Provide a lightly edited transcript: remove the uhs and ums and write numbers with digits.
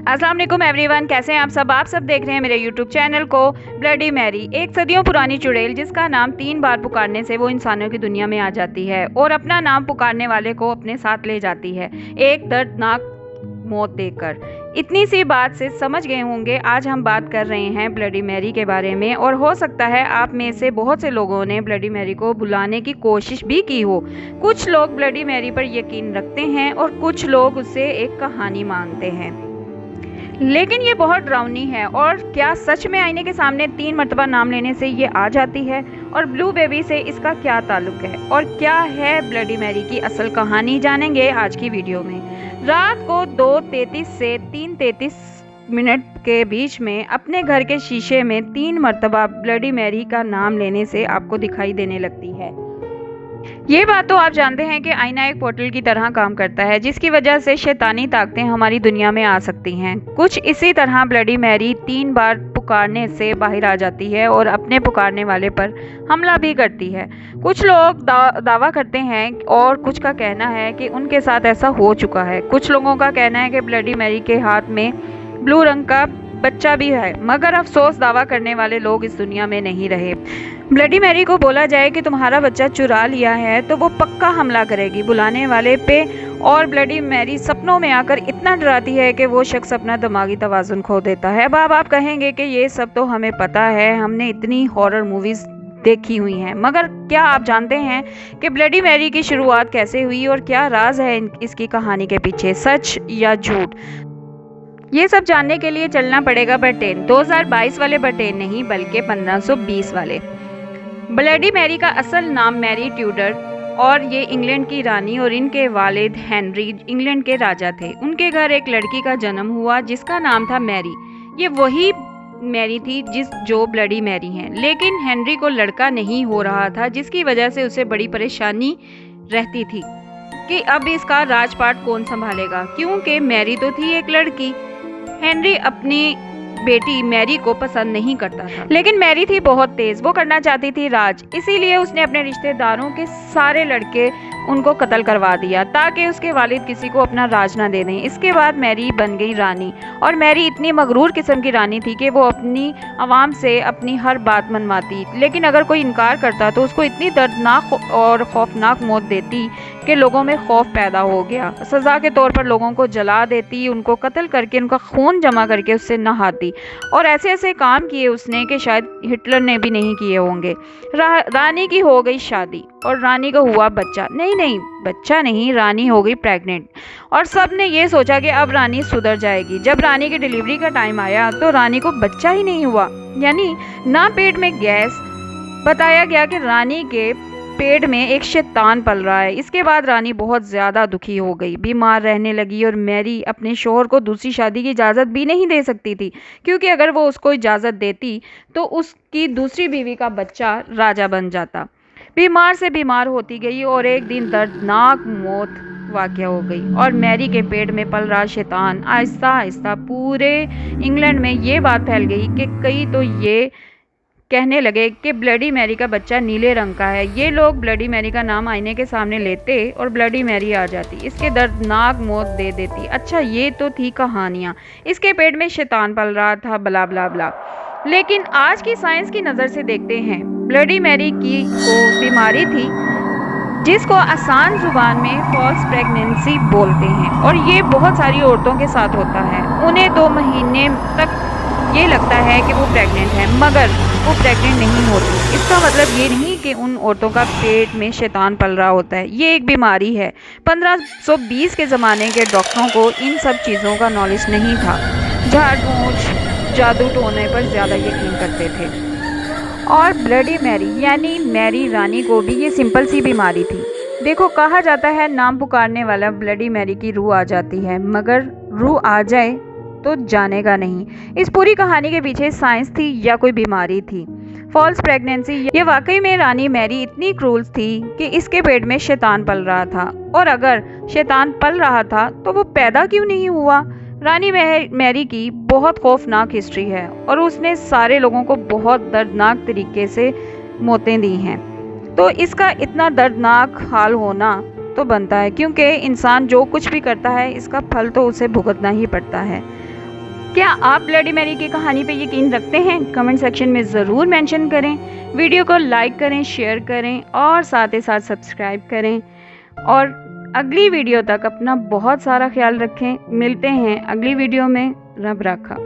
अस्सलाम वालेकुम एवरीवन, कैसे हैं आप सब देख रहे हैं मेरे यूट्यूब चैनल को। ब्लडी मैरी एक सदियों पुरानी चुड़ैल जिसका नाम 3 बार पुकारने से वो इंसानों की दुनिया में आ जाती है और अपना नाम पुकारने वाले को अपने साथ ले जाती है, एक दर्दनाक मौत देकर। इतनी सी बात से समझ गए होंगे आज हम बात कर रहे हैं ब्लडी मैरी के बारे में। और हो सकता है आप में से बहुत से लोगों ने ब्लडी मैरी को बुलाने की कोशिश भी की हो। कुछ लोग ब्लडी मैरी पर यकीन रखते हैं और कुछ लोग उसे एक कहानी मानते हैं, लेकिन ये बहुत डरावनी है। और क्या सच में आईने के सामने 3 मरतबा नाम लेने से ये आ जाती है? और ब्लू बेबी से इसका क्या ताल्लुक है और क्या है ब्लडी मैरी की असल कहानी, जानेंगे आज की वीडियो में। रात को 2:33 से 3:33 मिनट के बीच में अपने घर के शीशे में 3 मरतबा ब्लडी मैरी का नाम लेने से आपको दिखाई देने लगती है। ये बात तो आप जानते हैं कि आईना एक पोर्टल की तरह काम करता है, जिसकी वजह से शैतानी ताकतें हमारी दुनिया में आ सकती हैं। कुछ इसी तरह ब्लडी मैरी 3 बार पुकारने से बाहर आ जाती है और अपने पुकारने वाले पर हमला भी करती है। कुछ लोग दावा करते हैं और कुछ का कहना है कि उनके साथ ऐसा हो चुका है। कुछ लोगों का कहना है कि ब्लडी मैरी के हाथ में ब्लू रंग का बच्चा भी है, मगर अफसोस दावा करने वाले लोग इस दुनिया में नहीं रहे। ब्लडी मैरी को बोला जाए कि तुम्हारा बच्चा चुरा लिया है तो वो पक्का हमला करेगी बुलाने वाले पे, और ब्लडी मैरी सपनों में आकर इतना डराती है कि वो शख्स अपना दिमागी तवाज़ुन खो देता है। अब आप कहेंगे कि ये सब तो हमें पता है, हमने इतनी हॉरर मूवीज़ देखी हुई हैं, मगर क्या आप जानते हैं कि ब्लडी मैरी की शुरुआत कैसे हुई और क्या राज है इसकी कहानी के पीछे, सच या झूठ? ये सब जानने के लिए चलना पड़ेगा ब्रिटेन, 2022 वाले ब्रिटेन नहीं बल्कि 1520 वाले। ब्लडी मैरी का असल नाम मैरी ट्यूडर और ये इंग्लैंड की रानी और इनके वालिद हेनरी इंग्लैंड के राजा थे। उनके घर एक लड़की का जन्म हुआ जिसका नाम था मैरी। ये वही मैरी थी जो ब्लडी मैरी हैं, लेकिन हेनरी को लड़का नहीं हो रहा था, जिसकी वजह से उसे बड़ी परेशानी रहती थी कि अब इसका राजपाट कौन संभालेगा, क्योंकि मैरी तो थी एक लड़की। हेनरी अपनी बेटी मैरी को पसंद नहीं करता था, लेकिन मैरी थी बहुत तेज, वो करना चाहती थी राज। इसीलिए उसने अपने रिश्तेदारों के सारे लड़के उनको कत्ल करवा दिया ताकि उसके वालिद किसी को अपना राज ना दे दें। इसके बाद मैरी बन गई रानी, और मैरी इतनी मगरूर किस्म की रानी थी कि वो अपनी आवाम से अपनी हर बात मनवाती, लेकिन अगर कोई इनकार करता तो उसको इतनी दर्दनाक और खौफनाक मौत देती कि लोगों में खौफ पैदा हो गया। सज़ा के तौर पर लोगों को जला देती, उनको कत्ल करके उनका खून जमा करके उससे नहाती, और ऐसे ऐसे काम किए उसने कि शायद हिटलर ने भी नहीं किए होंगे। रानी की हो गई शादी और रानी को हुआ बच्चा, नहीं बच्चा नहीं, रानी हो गई प्रेग्नेंट, और सब ने ये सोचा कि अब रानी सुधर जाएगी। जब रानी की डिलीवरी का टाइम आया तो रानी को बच्चा ही नहीं हुआ, यानी ना पेट में गैस। बताया गया कि रानी के पेट में एक शैतान पल रहा है। इसके बाद रानी बहुत ज़्यादा दुखी हो गई, बीमार रहने लगी, और मैरी अपने शोहर को दूसरी शादी की इजाज़त भी नहीं दे सकती थी, क्योंकि अगर वो उसको इजाज़त देती तो उसकी दूसरी बीवी का बच्चा राजा बन जाता। बीमार से बीमार होती गई और एक दिन दर्दनाक मौत वाक़या हो गई, और मैरी के पेट में पल रहा शैतान आहिस्ता आहिस्ता पूरे इंग्लैंड में ये बात फैल गई कि कई तो ये कहने लगे कि ब्लडी मैरी का बच्चा नीले रंग का है। ये लोग ब्लडी मैरी का नाम आईने के सामने लेते और ब्लडी मैरी आ जाती, इसके दर्दनाक मौत दे देती। अच्छा, ये तो थी कहानियाँ, इसके पेट में शैतान पल रहा था, बला बला बला। लेकिन आज की साइंस की नज़र से देखते हैं, ब्लडी मैरी की को बीमारी थी जिसको आसान जुबान में फॉल्स प्रेगनेंसी बोलते हैं, और ये बहुत सारी औरतों के साथ होता है। उन्हें 2 महीने तक ये लगता है कि वो प्रेग्नेंट है, मगर वो प्रेग्नेंट नहीं होती। इसका मतलब ये नहीं कि उन औरतों का पेट में शैतान पल रहा होता है, ये एक बीमारी है। 1520 के ज़माने के डॉक्टरों को इन सब चीज़ों का नॉलेज नहीं था, झाड़ फूँक जादू टोने पर ज़्यादा यकीन करते थे। और ब्लडी मैरी यानी मैरी रानी को भी ये सिंपल सी बीमारी थी। देखो, कहा जाता है नाम पुकारने वाला ब्लडी मैरी की रूह आ जाती है, मगर रूह आ जाए तो जानेगा नहीं। इस पूरी कहानी के पीछे साइंस थी या कोई बीमारी थी? False pregnancy. ये वाकई में रानी मैरी इतनी क्रूल थी कि इसके पेट में शैतान पल रहा था, और अगर शैतान पल रहा था तो वो पैदा क्यों नहीं हुआ? रानी मैरी की बहुत खौफनाक हिस्ट्री है, और उसने सारे लोगों को बहुत दर्दनाक तरीके से मौतें दी हैं। तो इसका इतना दर्दनाक हाल होना तो बनता है, क्योंकि इंसान जो कुछ भी करता है इसका फल तो उसे भुगतना ही पड़ता है। क्या आप ब्लडी मैरी की कहानी पे यकीन रखते हैं? कमेंट सेक्शन में ज़रूर मेंशन करें। वीडियो को लाइक करें, शेयर करें और साथ ही साथ सब्सक्राइब करें। और अगली वीडियो तक अपना बहुत सारा ख्याल रखें। मिलते हैं अगली वीडियो में। रब राखा।